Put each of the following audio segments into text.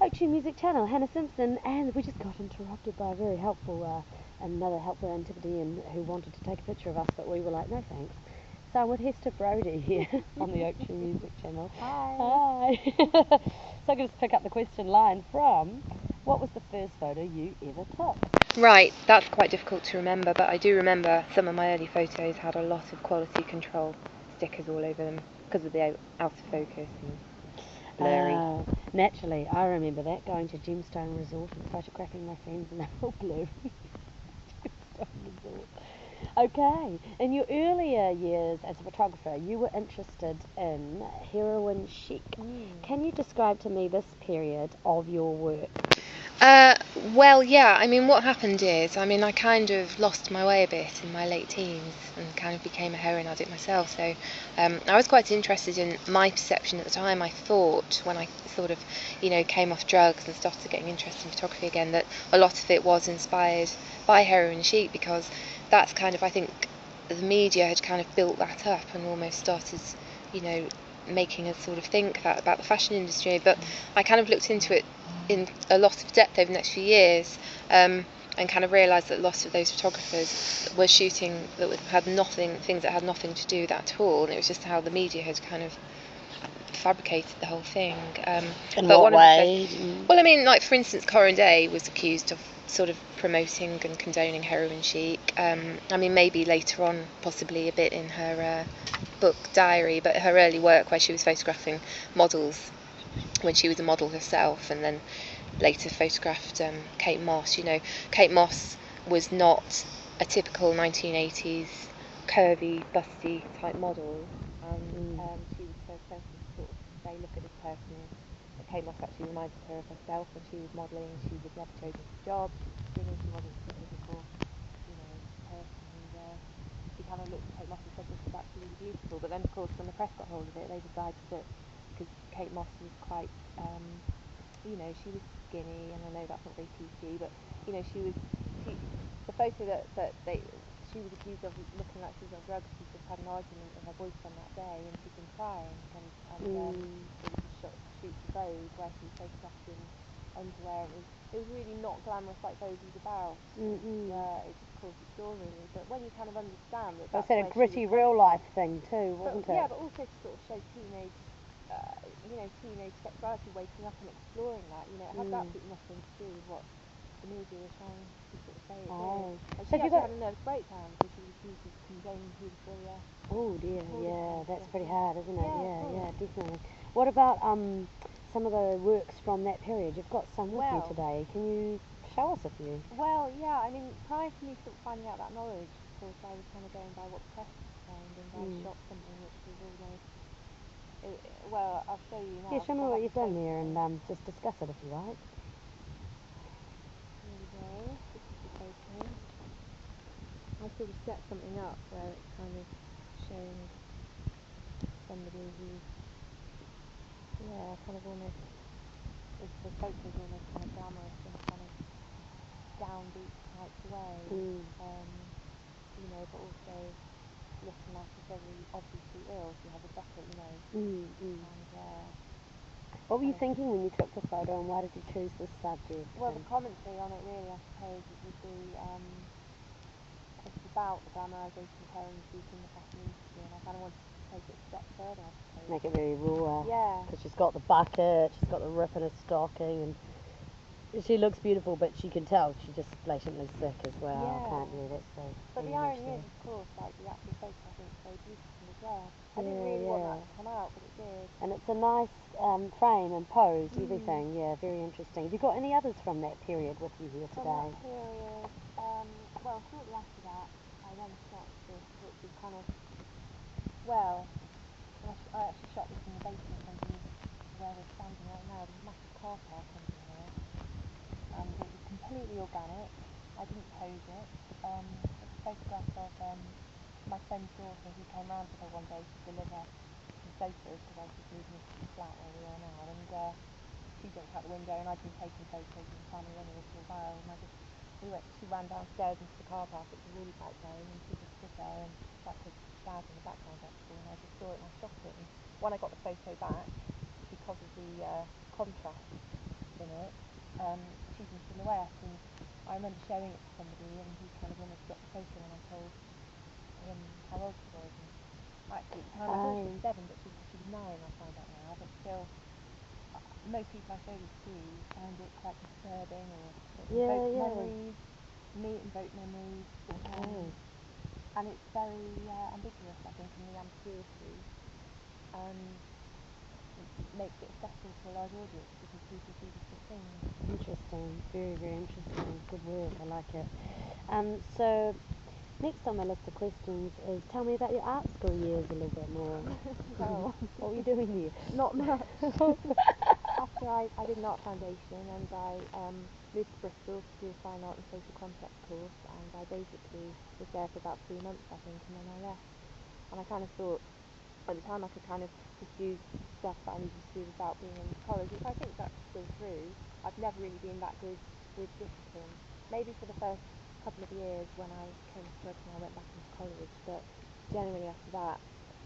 Oak Tree Music Channel, Hannah Simpson, and we just got interrupted by a very helpful, another helpful Antipodean who wanted to take a picture of us, but we were like, no thanks. So I'm with Hester Brodie here on the Oak Tree Music Channel. Hi. So I'm going to pick up the question line from, what was the first photo you ever took? Right, that's quite difficult to remember, but I do remember some of my early photos had a lot of quality control stickers all over them because of the out of focus and blurry. Naturally, I remember that, going to Gemstone Resort and photographing my friends and they were all blue. Gemstone Resort. Okay, in your earlier years as a photographer, you were interested in heroin chic. Can you describe to me this period of your work? Well, yeah, I mean, what happened is, I kind of lost my way a bit in my late teens and kind of became a heroin addict myself. So I was quite interested in my perception at the time. I thought, when I sort of, came off drugs and started getting interested in photography again, that a lot of it was inspired by heroin chic, because that's kind of, I think, the media had kind of built that up and almost started, making us sort of think that about the fashion industry. But I kind of looked into it in a lot of depth over the next few years, and kind of realised that a lot of those photographers were shooting that had things that had nothing to do with that at all, and it was just how the media had kind of fabricated the whole thing. In what way? Well, I mean, like, for instance, Corinne Day was accused of sort of promoting and condoning heroin chic. I mean, maybe later on, possibly a bit in her book diary, but her early work where she was photographing models when she was a model herself, and then later photographed Kate Moss. Kate Moss was not a typical 1980s curvy, busty type model, and she was the first person to sort of say, look at this person. Kate Moss actually reminded her of herself when she was modelling. She was never chosen for jobs. She was skinny. She wasn't a typical, person. And she kind of looked at Kate Moss and said, this is absolutely beautiful. But then, of course, when the press got hold of it, they decided that because Kate Moss was quite, she was skinny, and I know that's not very PC, but the photo that she was accused of looking like she was on drugs. She just had an argument with her boyfriend that day, and she'd been crying, and it was a shoot for Vogue where she was photographed in underwear, and it was really not glamorous like Vogue was about. It just caused a sore, really. But when you kind of understand that, that's a gritty real life thing too, wasn't it? Yeah, but also to sort of show teenage sexuality, waking up and exploring that. It had absolutely nothing to do with what the media were trying to sort of say it did. And she actually had a nervous breakdown because she was accused of condoning paedophilia. Oh dear, yeah, that's pretty hard, isn't it? Yeah, definitely. What about some of the works from that period? You've got some with you today. Can you show us a few? Well, yeah, I mean, prior to me sort of finding out that knowledge, of course, I was kind of going by what the press was saying, and I shot something which was almost... well, I'll show you now. Yeah, show me what you've done there, and just discuss it if you like. Here we go. This is the photo. I sort of set something up where it's kind of showing somebody who's, kind of almost... the photo's almost kind of glamorous in a kind of downbeat type way. But also looking like it's very obviously ill. She has a bucket nose. And what were you thinking when you took the photo, and why did you choose this subject? Well, the commentary on it, really, I suppose, it would be it's about the glamorisation of heroin chic in the fashion industry, and I kind of wanted to take it a step further, I suppose. Make it very raw. Yeah. Because she's got the bucket, she's got the rip in her stocking, and she looks beautiful, but she can tell she's just blatantly sick as well, can't you? That's but the irony is, of course, like, the actual photo I think is very beautiful as well. I didn't really want that to come out, but it did. And it's a nice frame and pose, everything. Yeah, very interesting. Have you got any others from that period with you here today? From that period, well, shortly after that, I then shot this, which was kind of, I actually shot this in the basement underneath where we're standing right now. There's a massive car park under here, and it was completely organic. I didn't pose it. It's a photograph of my friend's daughter, who came round with her one day to deliver some sofas, because I was just moving into the flat where we are now, and she jumped out the window, and I'd been taking photos of the family anyway for a while, and she ran downstairs into the car park. It's a really bright day, and she just stood there, and that's her dad in the background actually, and I just saw it and I shot it. And when I got the photo back, because of the contrast, in it. She's in silhouette, and I remember showing it to somebody, and he kind of almost got the photo when I told him how old she was. And actually, at the time I thought she was 7, but she was 9. I find out now, but still, most people I showed it to found it quite disturbing, or it invoked memories. For me, it invoked memories. And it's very ambiguous, I think, in the ambiguity. Makes it accessible to a large audience because people see different things. Interesting, very, very interesting. Good work, I like it. So, next on my list of questions is tell me about your art school years a little bit more. Well, what were you doing here? Not much. After I did an art foundation, and I moved to Bristol to do a fine art and social context course, and I basically was there for about 3 months, I think, and then I left. And I kind of thought, at the time I could kind of just do stuff that I needed to do without being in college, which I think that's still true. I've never really been that good with discipline. Maybe for the first couple of years when I came to Britain, I went back into college, but generally after that,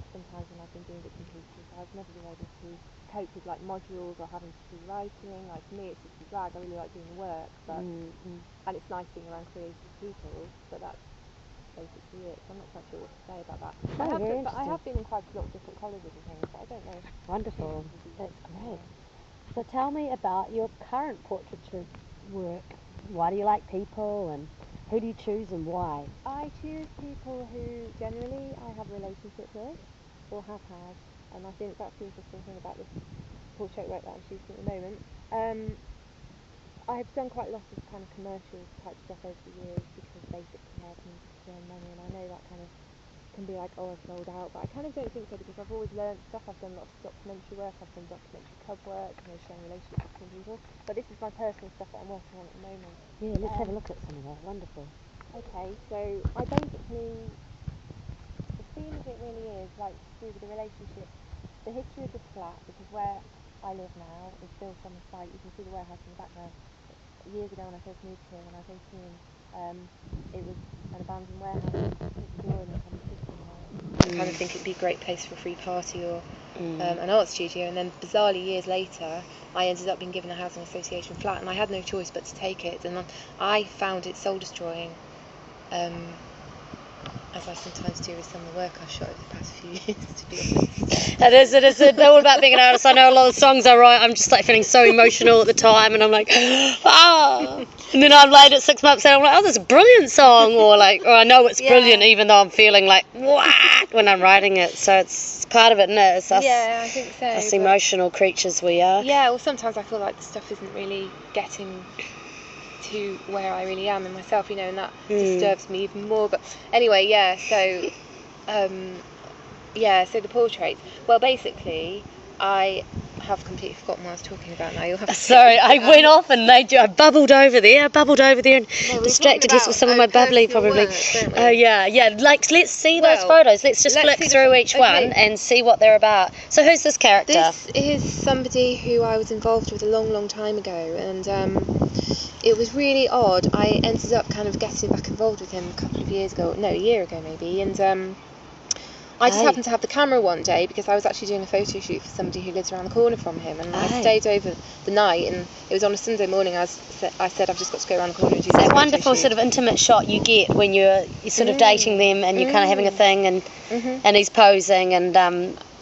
sometimes when I've been doing bits and pieces, I've never been able to cope with like modules or having to do writing. Like for me, it's just a drag. I really like doing the work, but and it's nice being around creative people, but that's basically it. So I'm not quite sure what to say about that. But I have been in quite a lot of different colleges and things, but I don't know. Wonderful. That's great. So tell me about your current portraiture work. Why do you like people, and who do you choose and why? I choose people who generally I have a relationship with or have had, and I think that's the interesting thing about this portrait work that I'm shooting at the moment. I've done quite a lot of kind of commercial type stuff over the years because basically I've needed to earn money, and I know that kind of can be like, oh, I've sold out, but I kind of don't think so because I've always learned stuff. I've done lots of documentary work, I've done documentary cub work, showing relationships between people, but this is my personal stuff that I'm working on at the moment. Yeah, let's have a look at some of that. Wonderful. Okay, so I basically, the theme of it really is like to do with the relationship, the history of this flat, because where I live now is built on the site. You can see the warehouse in the background. Years ago when I first moved here, when I was 18, it was an abandoned warehouse next door, and it had a system there. I kind of think it'd be a great place for a free party or an art studio, and then bizarrely years later I ended up being given a housing association flat, and I had no choice but to take it, and I found it soul destroying, as I sometimes do with some of the work I've shot over the past few years, to be honest. It is all about being an artist. I know a lot of songs I write, I'm just like feeling so emotional at the time, and I'm like, ah. And then I'm later 6 months later, I'm like, oh, that's a brilliant song, or I know it's brilliant, even though I'm feeling like, what, when I'm writing it. So it's part of it, isn't it? It's us, I think so. Us emotional creatures we are. Yeah, well, sometimes I feel like the stuff isn't really getting to where I really am in myself, and that disturbs me even more. But anyway, so the portraits. Well, basically, I have completely forgotten what I was talking about now. You'll have to Sorry, I went off and I bubbled over there and distracted us with some of my bubbly, probably. Let's see those photos. Let's just flick through each one and see what they're about. So who's this character? This is somebody who I was involved with a long, long time ago, and it was really odd. I ended up kind of getting back involved with him a year ago maybe, and I just happened to have the camera one day because I was actually doing a photo shoot for somebody who lives around the corner from him, and I stayed over the night, and it was on a Sunday morning. I said I've just got to go around the corner and do that wonderful sort of intimate shot you get when you're sort of dating them and you're kind of having a thing, and he's posing, and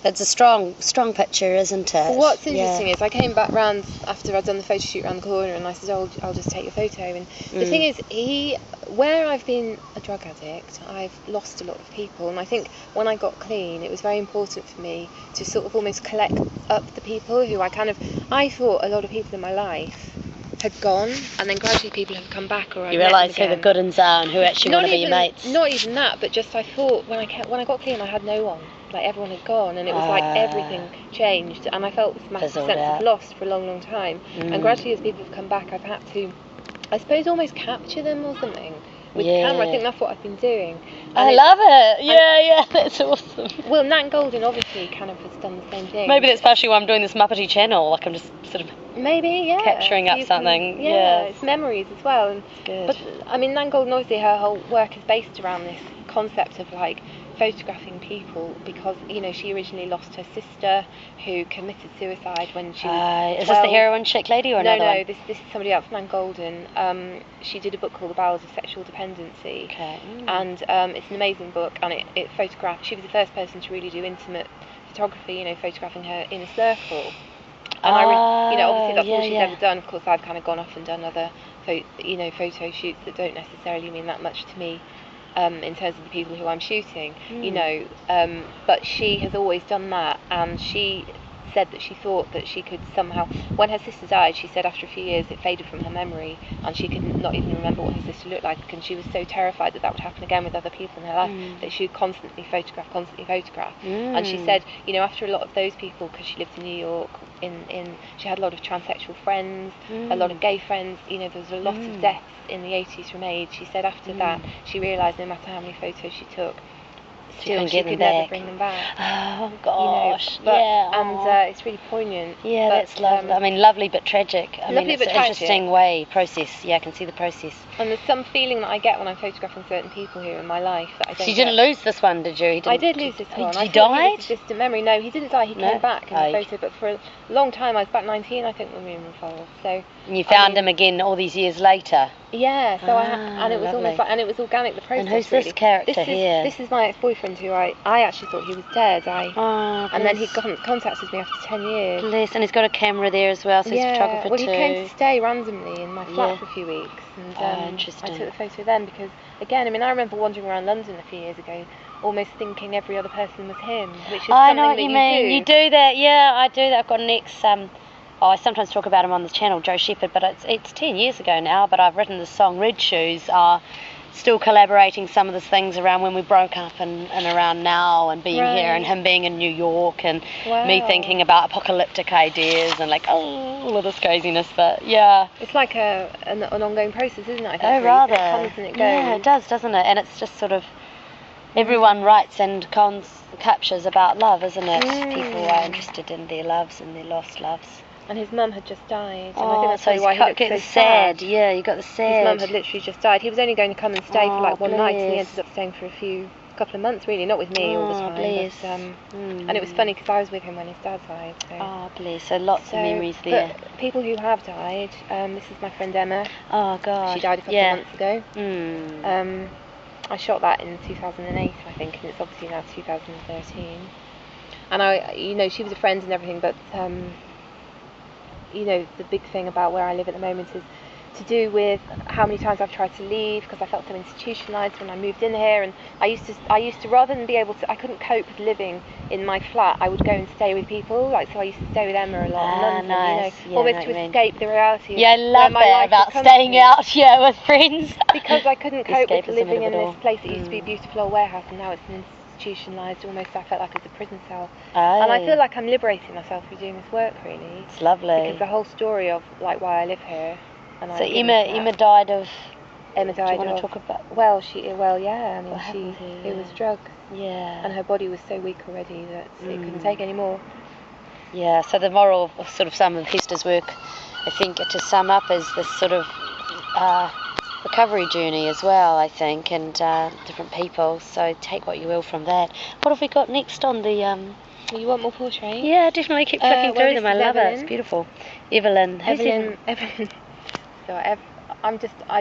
it's a strong picture, isn't it? Well, what's interesting is I came back round after I'd done the photo shoot around the corner, and I said, I'll just take your photo. And the thing is, where I've been a drug addict, I've lost a lot of people, and I think when I got clean, it was very important for me to sort of almost collect up the people who I thought a lot of people in my life had gone, and then gradually people have come back, or I you realise who the good ones are and who actually want to be your mates. Not even that, but just I thought when I got clean, I had no one. Like everyone had gone, and it was like everything changed, and I felt this massive sense of loss for a long, long time. And gradually, as people have come back, I've had to, I suppose, almost capture them or something with the camera. I think that's what I've been doing. And I love it. Yeah, that's awesome. Well, Nat Golden obviously kind of has done the same thing. Maybe that's partially why I'm doing this Muppety channel. Like I'm just sort of capturing up something. It's memories as well. And, good. But I mean, Nat Golden, obviously, her whole work is based around this concept of like photographing people because, she originally lost her sister who committed suicide when she was Is this the heroin chick lady or another one? No, this is somebody else, Nan Golden. She did a book called The Bowels of Sexual Dependency. Okay. And it's an amazing book, and it photographed, she was the first person to really do intimate photography, photographing her inner circle. And obviously that's all she's ever done. Of course, I've kind of gone off and done other, photo shoots that don't necessarily mean that much to me, in terms of the people who I'm shooting, but she has always done that, and she said that she thought that she could somehow, when her sister died, she said after a few years it faded from her memory and she could not even remember what her sister looked like, and she was so terrified that would happen again with other people in her life that she would constantly photograph, and she said, after a lot of those people, because she lived in New York, she had a lot of transsexual friends, a lot of gay friends, there was a lot of deaths in the 80s from AIDS. She said after that she realised no matter how many photos she took, still she could never bring them back. Oh gosh, and it's really poignant. Yeah, that's lovely. I mean, lovely but tragic. I mean, it's but an tragic. interesting process. Yeah, I can see the process. And there's some feeling that I get when I'm photographing certain people here in my life that I don't. So you didn't lose this one, did you? I did lose this one. He died? He was a distant memory. No, he didn't die. He came back in the photo, but for a long time, I was about 19, I think, when we were involved. So. And you found him again all these years later. Yeah. So and it was almost like, and it was organic, the process. And who's this character here? This is my ex-boyfriend who I actually thought he was dead. And then he contacted me after 10 years. Bless, and he's got a camera there as well, so he's a photographer well, too. he came to stay randomly in my flat for a few weeks, and interesting. I took the photo then because, again, I remember wandering around London a few years ago, almost thinking every other person was him, which is I something know what that you mean. do. You do that, yeah, I do that. I've got an ex. I sometimes talk about him on the channel, Joe Shepherd, but it's 10 years ago now. But I've written the song Red Shoes. Still collaborating some of the things around when we broke up and around now and being here and him being in New York and me thinking about apocalyptic ideas and all of this craziness. But yeah, it's like an ongoing process, isn't it? I think rather. It comes and it goes. Yeah, it does, doesn't it? And it's just sort of everyone writes and captures about love, isn't it? People are interested in their loves and their lost loves. And his mum had just died, and I think that's probably why he looked so sad. Yeah, you got the sad. His mum had literally just died. He was only going to come and stay for like one night, and he ended up staying for a couple of months, really, not with me all the time. But, and it was funny because I was with him when his dad died. So. Bless. So lots of memories there. But people who have died, this is my friend Emma. Oh God. She died a couple of months ago. I shot that in 2008, I think, and it's obviously now 2013. And she was a friend and everything, but. The big thing about where I live at the moment is to do with how many times I've tried to leave because I felt so institutionalised when I moved in here, and I used to rather than be able to, I couldn't cope with living in my flat. I would go and stay with people, so I used to stay with Emma a lot in London, nice. Almost to escape the reality. Yeah, I love that about staying out here with friends because I couldn't cope with living in this place that used to be a beautiful old warehouse, and now it's an institutionalised, almost I felt like it's a prison cell. And I feel like I'm liberating myself through doing this work, really. It's lovely. Because the whole story of why I live here. And so Emma died of. Emma died. Do you want to talk about? It was drugs. Yeah. And her body was so weak already that it couldn't take any more. Yeah. So the moral of sort of some of Hester's work, I think, to sum up, is this sort of recovery journey as well, I think, and different people. So take what you will from that. What have we got next on the? You want more portraits? Yeah, definitely. Keep flicking through them. I love it. It's beautiful. Evelyn. Evelyn. So I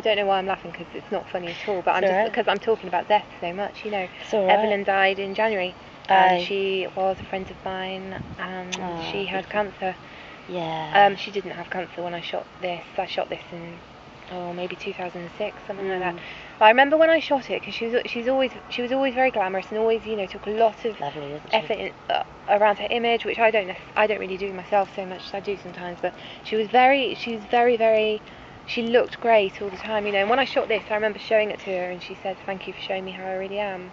don't know why I'm laughing because it's not funny at all. But I'm just because I'm talking about death so much. It's all right. Evelyn died in January, and she was a friend of mine, and she had cancer. Yeah. She didn't have cancer when I shot this. I shot this in maybe 2006, something like that. But I remember when I shot it because she was always very glamorous and always took a lot of effort around her image, which I don't really do myself so much as I do sometimes. But she looked great all the time, And when I shot this, I remember showing it to her, and she said, "Thank you for showing me how I really am."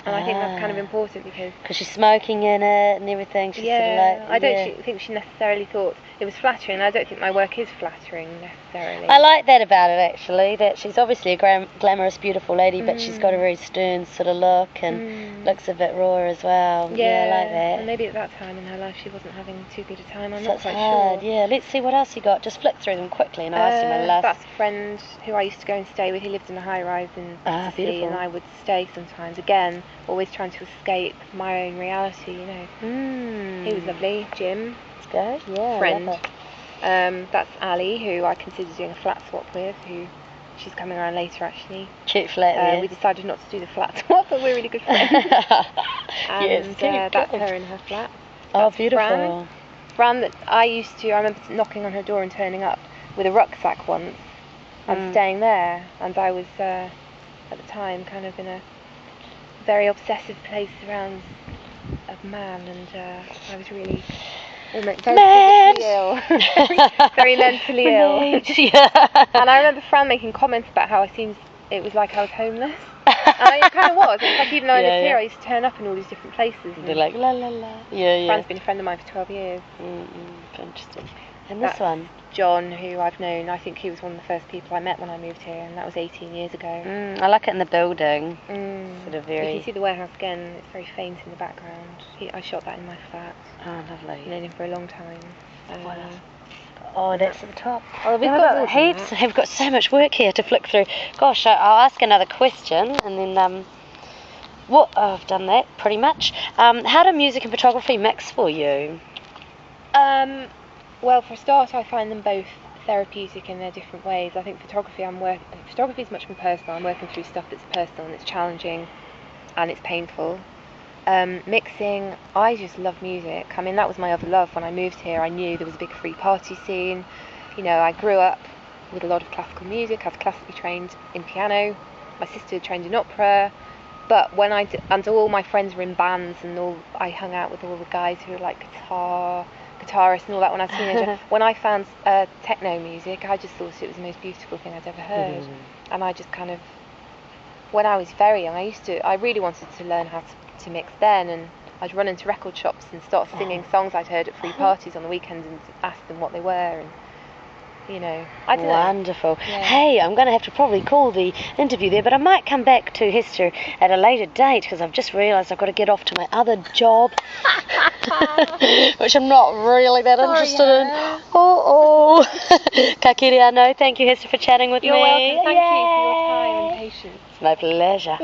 And I think that's kind of important because she's smoking in it and everything. She's I don't think she necessarily thought it was flattering. I don't think my work is flattering necessarily. I like that about it actually. That she's obviously a glamorous, beautiful lady, but she's got a very stern sort of look and looks a bit raw as well. Yeah, I like that. And maybe at that time in her life she wasn't having too good a time. I'm so not quite hard. sure. Yeah, let's see what else you got. Just flick through them quickly, and I'll ask you my last. That's a friend who I used to go and stay with. He lived in a high rise in Battersea, and I would stay sometimes. Again, always trying to escape my own reality, you know. He was lovely. Jim, It's good. Yeah. friend. Love it. That's Ali, who I considered doing a flat swap with, she's coming around later actually. Cute flat there. We decided not to do the flat swap, but we're really good friends. And that's her in her flat. Oh, That's beautiful. Fran that I remember knocking on her door and turning up with a rucksack once and staying there, and I was at the time kind of in a very obsessive place around a man, and I was really almost very physically ill, very mentally ill. Yeah. And I remember Fran making comments about how it was like I was homeless. And it kind of was. It's like even though I lived here, I used to turn up in all these different places. They're like la la la. Yeah. Fran's been a friend of mine for 12 years. Interesting. And this one? John, who I've known, I think he was one of the first people I met when I moved here, and that was 18 years ago. I like it in the building. Sort of very... You can see the warehouse again, it's very faint in the background. I shot that in my flat. Oh, lovely. I've known him for a long time. Oh, that's at the top. Oh, we've got heaps. We've got so much work here to flick through. Gosh, I'll ask another question, and then I've done that pretty much. How do music and photography mix for you? Well, for a start, I find them both therapeutic in their different ways. I think photography is much more personal. I'm working through stuff that's personal and it's challenging and it's painful. Mixing, I just love music. I mean, that was my other love. When I moved here, I knew there was a big free party scene. You know, I grew up with a lot of classical music. I was classically trained in piano. My sister had trained in opera. But when and all my friends were in bands, and I hung out with all the guys who were like guitarists and all that when I was a teenager. When I found techno music, I just thought it was the most beautiful thing I'd ever heard. And I just kind of, when I was very young, I really wanted to learn how to mix then, and I'd run into record shops and start singing songs I'd heard at free parties on the weekends and ask them what they were, and you know, I don't know. Wonderful. Yeah. Hey, I'm going to have to probably call the interview there, but I might come back to Hester at a later date because I've just realised I've got to get off to my other job, which I'm not really that interested in. Ka kere anō. Thank you, Hester, for chatting with me. You're welcome. Thank you for your time and patience. It's my pleasure.